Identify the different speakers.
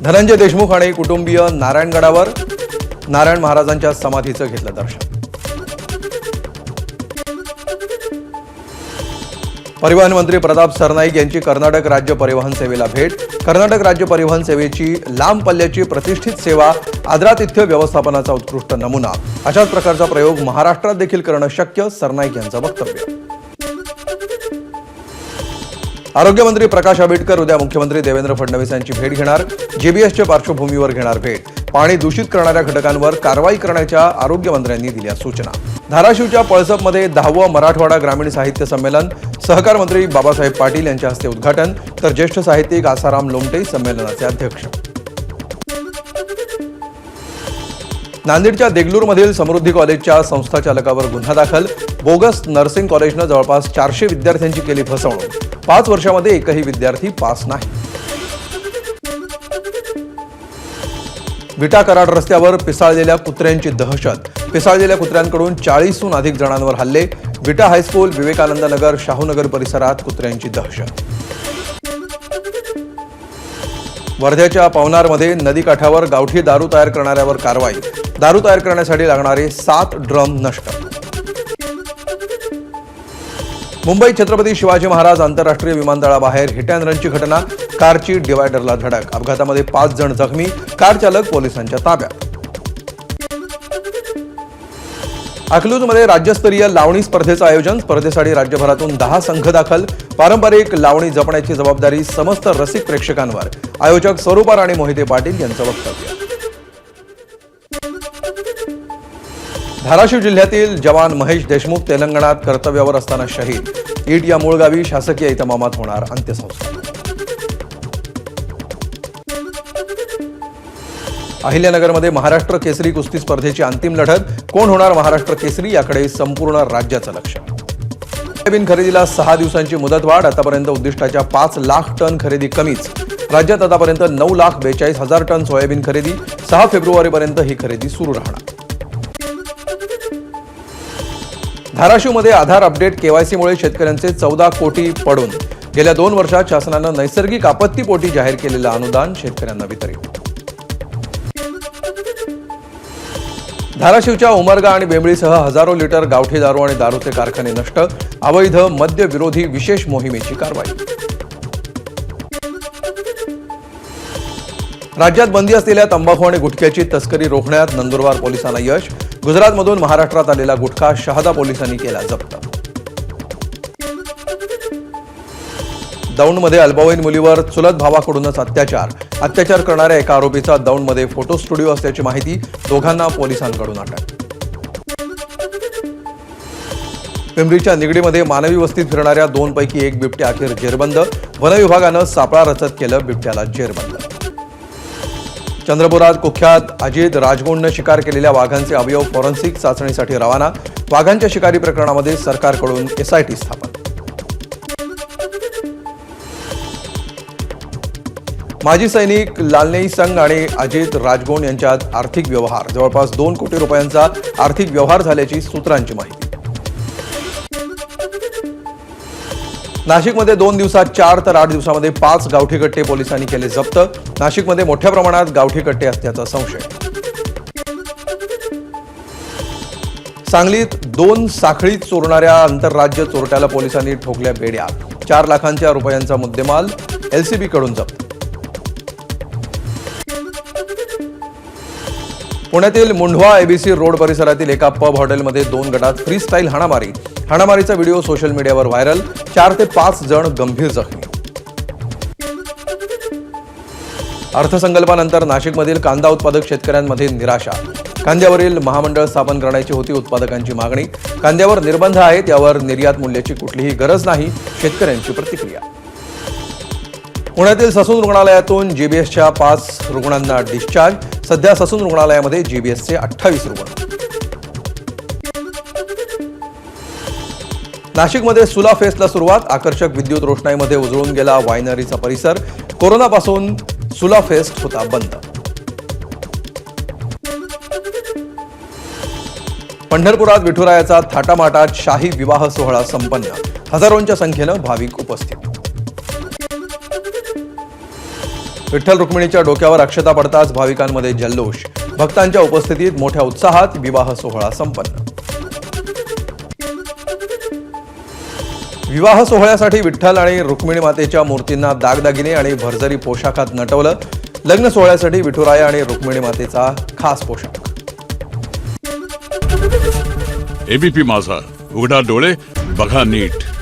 Speaker 1: धनंजय देशमुख आणि कुटुंबीय नारायणगडावर नारायण महाराजांच्या समाधीचं घेतलं दर्शन। परिवहन मंत्री प्रताप सरनाईक यांची कर्नाटक राज्य परिवहन सेवेला भेट। कर्नाटक राज्य परिवहन सेवेची लांब पल्ल्याची प्रतिष्ठित सेवा, आदरातिथ्य व्यवस्थापनाचा उत्कृष्ट नमुना, अशाच प्रकारचा प्रयोग महाराष्ट्रात देखील करणं शक्य, सरनाईक यांचं वक्तव्य। आरोग्यमंत्री प्रकाश आंबेडकर उद्या मुख्यमंत्री देवेंद्र फडणवीस यांची भेट घेणार। जेबीएसच्या पार्श्वभूमीवर घेणार भेट। पाणी दूषित करणाऱ्या घटकांवर कारवाई करण्याच्या आरोग्यमंत्र्यांनी दिल्या सूचना। धाराशिवच्या पळसपमध्ये 10वं मराठवाडा ग्रामीण साहित्य संमेलन, सहकार मंत्री बाबासाहेब पाटील यांच्या हस्ते उद्घाटन, तर ज्येष्ठ साहित्यिक आसाराम लोमटे संमेलनाचे अध्यक्ष। नांदेडच्या देगलूरमधील समृद्धी कॉलेजच्या संस्थाचालकावर गुन्हा दाखल। बोगस नर्सिंग कॉलेजनं जवळपास 400 विद्यार्थ्यांची केली फसवणूक। 5 वर्षांमध्ये एकही विद्यार्थी पास नाही। विटा कराड रस्त्यावर पिसाळलेल्या कुत्र्यांची दहशत। पिसाळलेल्या कुत्र्यांकडून 40हून अधिक जणांवर हल्ले। विटा हायस्कूल, विवेकानंद नगर, शाहूनगर परिसरात कुत्र्यांची दहशत। वर्ध्याच्या पवनारमध्ये नदीकाठावर गावठी दारू तयार करणाऱ्यावर कारवाई। दारू तयार करण्यासाठी लागणारे 7 ड्रम नष्ट। मुंबई छत्रपती शिवाजी महाराज आंतरराष्ट्रीय विमानतळाबाहेर हिट अँड रनची घटना। कारची डिवायडरला धडक। अपघातामध्ये 5 जण जखमी। कार चालक पोलिसांच्या ताब्यात। अकलूजमध्ये राज्यस्तरीय लावणी स्पर्धेचं आयोजन। स्पर्धेसाठी राज्यभरातून 10 संघ दाखल। पारंपरिक लावणी जपण्याची जबाबदारी समस्त रसिक प्रेक्षकांवर, आयोजक स्वरूपा राणी मोहिते पाटील यांचं वक्तव्य। धाराशिव जिल्ह्यातील जवान महेश देशमुख तेलंगणात कर्तव्यावर असताना शहीद। ईट या मूळ गावी शासकीय इतमामात होणार अंत्यसंस्कार। अहिल्यानगरमध्ये महाराष्ट्र केसरी कुस्ती स्पर्धेची अंतिम लढत। कोण होणार महाराष्ट्र केसरी याकडे संपूर्ण राज्याचं लक्ष। सोयाबीन खरेदीला 6 दिवसांची मुदतवाढ। आतापर्यंत उद्दिष्टाच्या 5 लाख टन खरेदी कमीच। राज्यात आतापर्यंत 9,42,000 टन सोयाबीन खरेदी। 6 फेब्रुवारीपर्यंत ही खरेदी सुरू राहणार। धाराशिवमध्ये आधार अपडेट केवायसीमुळे शेतकऱ्यांचे 14 कोटी पडून। गेल्या 2 वर्षात शासनानं नैसर्गिक आपत्तीपोटी जाहीर केलेलं अनुदान शेतकऱ्यांना वितरित। धाराशिवच्या उमरगा आणि बेंबळीसह हजारो लिटर गावठी दारू आणि दारूचे कारखाने नष्ट। अवैध मद्य विरोधी विशेष मोहिमेची कारवाई। राज्यात बंदी असलेल्या तंबाखू आणि गुटख्याची तस्करी रोखण्यात नंदुरबार पोलिसांना यश। गुजरातमधून महाराष्ट्रात आलेला गुटखा शहादा पोलिसांनी केला जप्त। दौंडमध्ये अल्पवयीन मुलीवर चुलत भावाकडूनच अत्याचार करणाऱ्या एका आरोपीचा दौंडमध्ये फोटो स्टुडिओ असल्याची माहिती। दोघांना पोलिसांकडून अटक। पिंपरीच्या निगडीमध्ये मानवी वस्तीत फिरणाऱ्या 2 पैकी 1 बिबट्या अखेर जेरबंद। वन विभागानं सापळा रचत केलं बिबट्याला जेरबंद। चंद्रपुरात कुख्यात अजित राजगुणनं शिकार केलेल्या वाघांचे अवयव फॉरेन्सिक चाचणीसाठी रवाना। वाघांच्या शिकारी प्रकरणामध्ये सरकारकडून SIT स्थापन। माजी सैनिक लालनेई संघ आणि अजित राजगुण यांच्यात आर्थिक व्यवहार। जवळपास 2 कोटी रुपयांचा आर्थिक व्यवहार झाल्याची सूत्रांची माहिती। नाशिकमध्ये 2 दिवसात 4 तर 8 दिवसामध्ये 5 गावठी कट्टे पोलिसांनी केले जप्त। नाशिकमध्ये मोठ्या प्रमाणात गावठी कट्टे असल्याचा संशय। सांगलीत 2 साखळीत चोरणाऱ्या आंतरराज्य चोरट्याला पोलिसांनी ठोकल्या बेड्या। 4 लाखांच्या रुपयांचा मुद्देमाल LCB कडून जप्त। पुण्यातील मुंढवा ABC रोड परिसरातील एका पब हॉटेलमध्ये 2 गटात फ्रीस्टाईल हाणामारी। हाणामारीचा व्हिडिओ सोशल मीडियावर व्हायरल। 4 ते 5 जण गंभीर जखमी। अर्थसंकल्पानंतर नाशिकमधील कांदा उत्पादक शेतकऱ्यांमध्ये निराशा। कांद्यावरील महामंडळ स्थापन करण्याची होती उत्पादकांची मागणी। कांद्यावर निर्बंध आहेत, यावर निर्यात मूल्याची कुठलीही गरज नाही, शेतकऱ्यांची प्रतिक्रिया। पुण्यातील ससून रुग्णालयातून GBSच्या 5 रुग्णांना डिस्चार्ज। सध्या ससून रुग्णालयामध्ये GBSचे 28 रुग्ण। नाशिकमध्ये सुला फेस्टला सुरुवात। आकर्षक विद्युत रोषणाईमध्ये उजळून गेला वायनरीचा परिसर। कोरोनापासून सुला फेस्ट होता बंद। पंढरपुरात विठुरायाचा थाटामाटात शाही विवाह सोहळा संपन्न। हजारोंच्या संख्येनं भाविक उपस्थित। विठ्ठल रुक्मिणीच्या डोक्यावर अक्षता पडताच भाविकांमध्ये जल्लोष. भक्तांच्या उपस्थितीत मोठ्या उत्साहात विवाह सोहळा संपन्न. विवाह सोहळ्यासाठी विठ्ठल आणि रुक्मिणी मातेच्या मूर्तींना दागदागिने आणि भरजरी पोशाखात नटवलं. लग्न सोहळ्यासाठी विठुराया आणि रुक्मिणी मातेचा खास पोशाख.
Speaker 2: एबीपी माझा, उघडा डोळे बघा नीट.